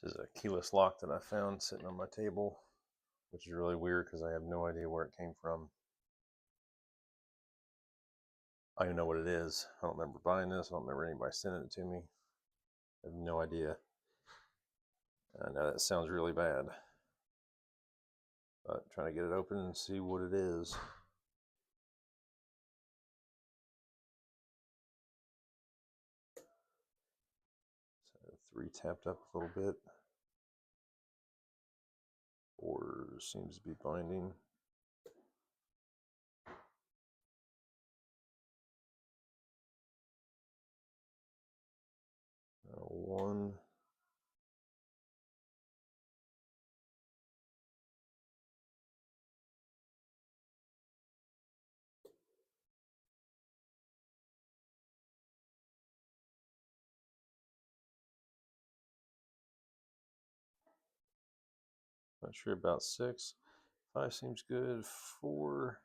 This is a keyless lock that I found sitting on my table, which is really weird because I have no idea where it came from. I don't even know what it is. I don't remember buying this. I don't remember anybody sending it to me. I have no idea. I know that sounds really bad, but I'm trying to get it open and see what it is. So 3 tapped up a little bit. 4 seems to be binding. One. Not sure about 6. 5 seems good. 4.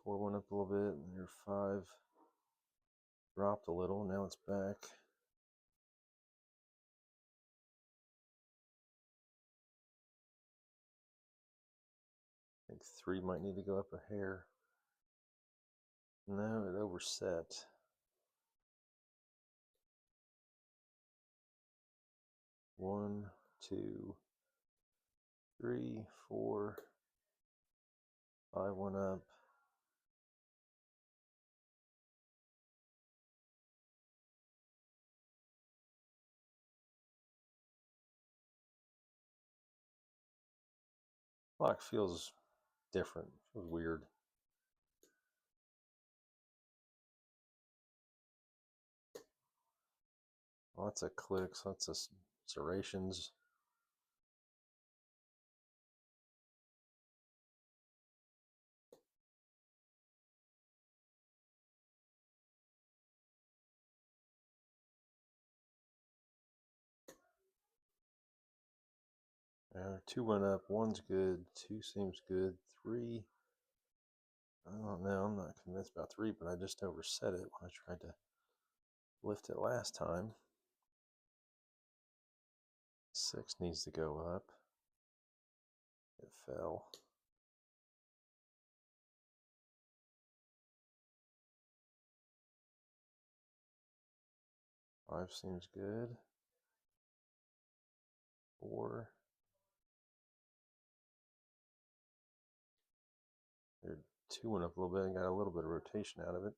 4 went up a little bit, and your 5 dropped a little. Now it's back. I think 3 might need to go up a hair. No, it overset. One, 2, 3, 4, 5 went up. Lock feels different. Feels weird. Lots of clicks, lots of serrations. Yeah, 2 went up, 1's good, 2 seems good, 3, I don't know, I'm not convinced about 3, but I just overset it when I tried to lift it last time. 6 needs to go up. It fell. 5 seems good. 4. There, 2 went up a little bit and got a little bit of rotation out of it.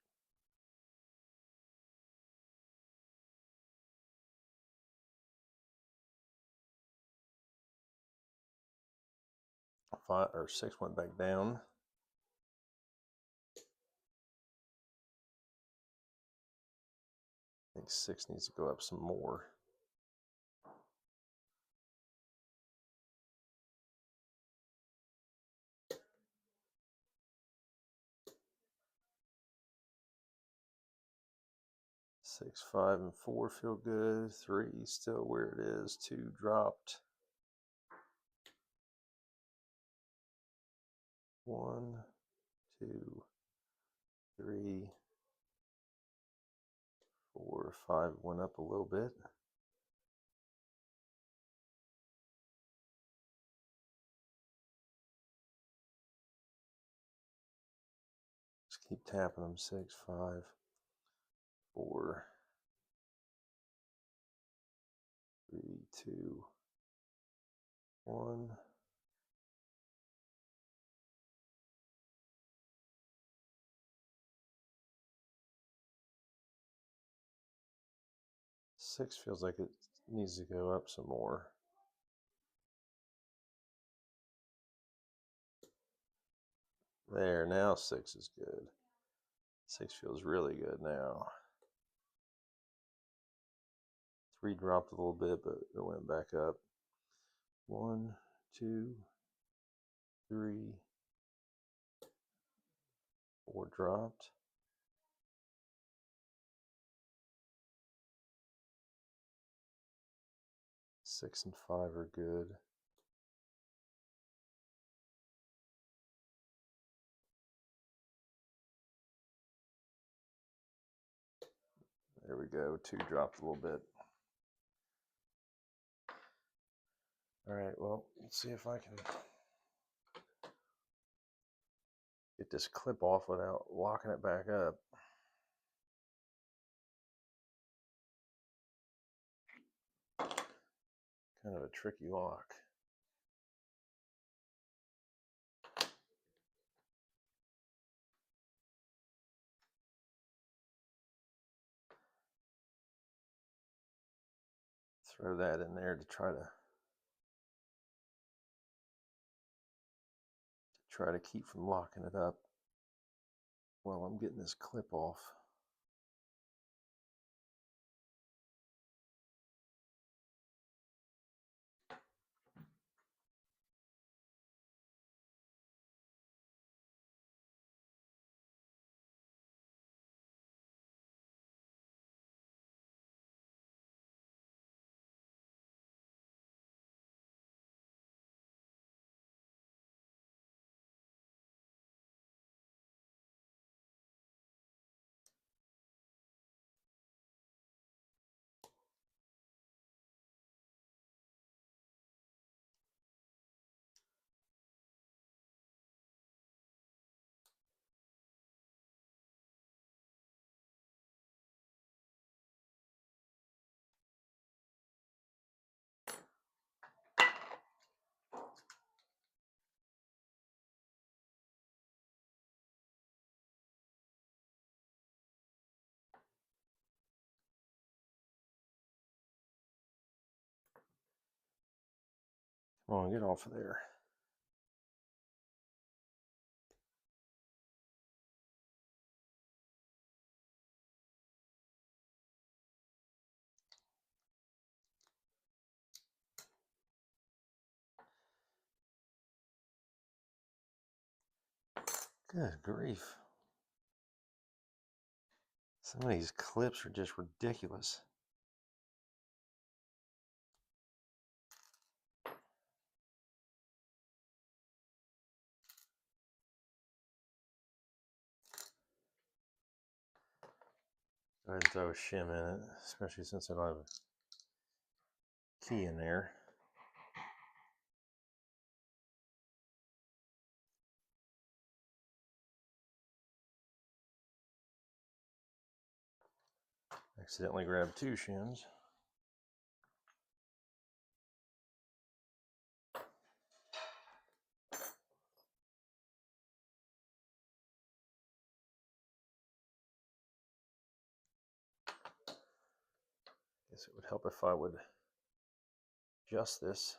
5 or 6 went back down. I think 6 needs to go up some more. Six, 5, and 4 feel good. 3 still where it is. 2 dropped. 1, 2, 3, 4, 5 went up a little bit. Just keep tapping them. 6, 5, 4, 3, 2, 1. Six feels like it needs to go up some more. There, now 6 is good. 6 feels really good now. 3 dropped a little bit, but it went back up. 1, 2, 3, 4 dropped. 6 and 5 are good. There we go, 2 dropped a little bit. All right, well, let's see if I can get this clip off without locking it back up. Kind of a tricky lock. Throw that in there to try to keep from locking it up while I'm getting this clip off. Come on, get off of there. Good grief. Some of these clips are just ridiculous. Go ahead and throw a shim in it, especially since I don't have a key in there. Accidentally grabbed 2 shims. Guess it would help if I would adjust this.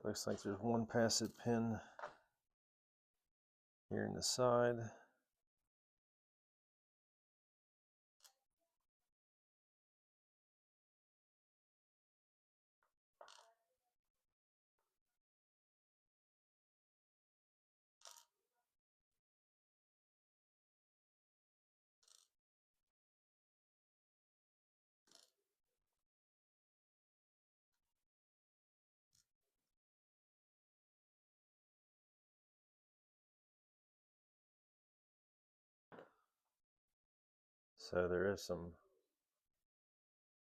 It looks like there's 1 passive pin here in the side. So there is some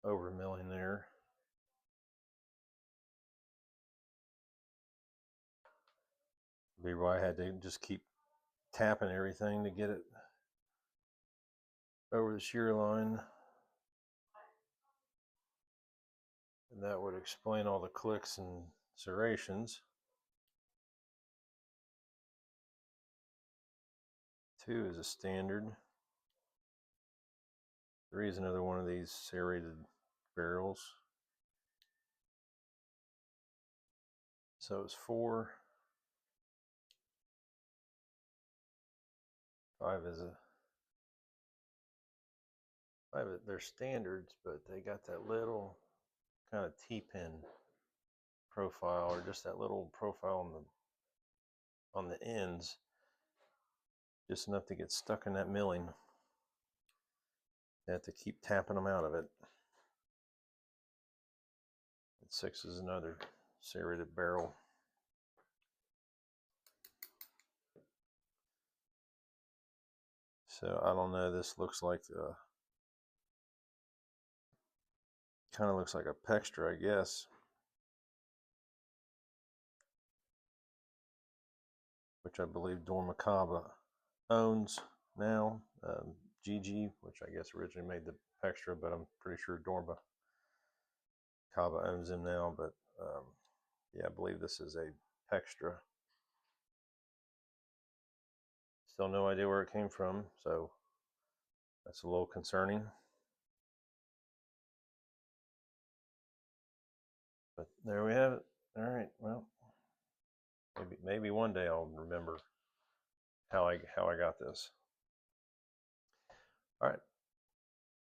over milling there. Be why I had to just keep tapping everything to get it over the shear line. that would explain all the clicks and serrations. 2 is a standard. 3 is another one of these serrated barrels. So it's 4. 5 is a 5. They're standards, but they got that little kind of T-pin profile, or just that little profile on the ends, just enough to get stuck in that milling. You have to keep tapping them out of it. And 6 is another serrated barrel. So I don't know, this looks like kind of looks like a pExtra, I guess, which I believe Dorma owns now. GG, which I guess originally made the pExtra, but I'm pretty sure Dorma owns them now. But yeah, I believe this is a pExtra. Still no idea where it came from, so that's a little concerning. But there we have it. All right, well, maybe one day I'll remember how I got this. All right,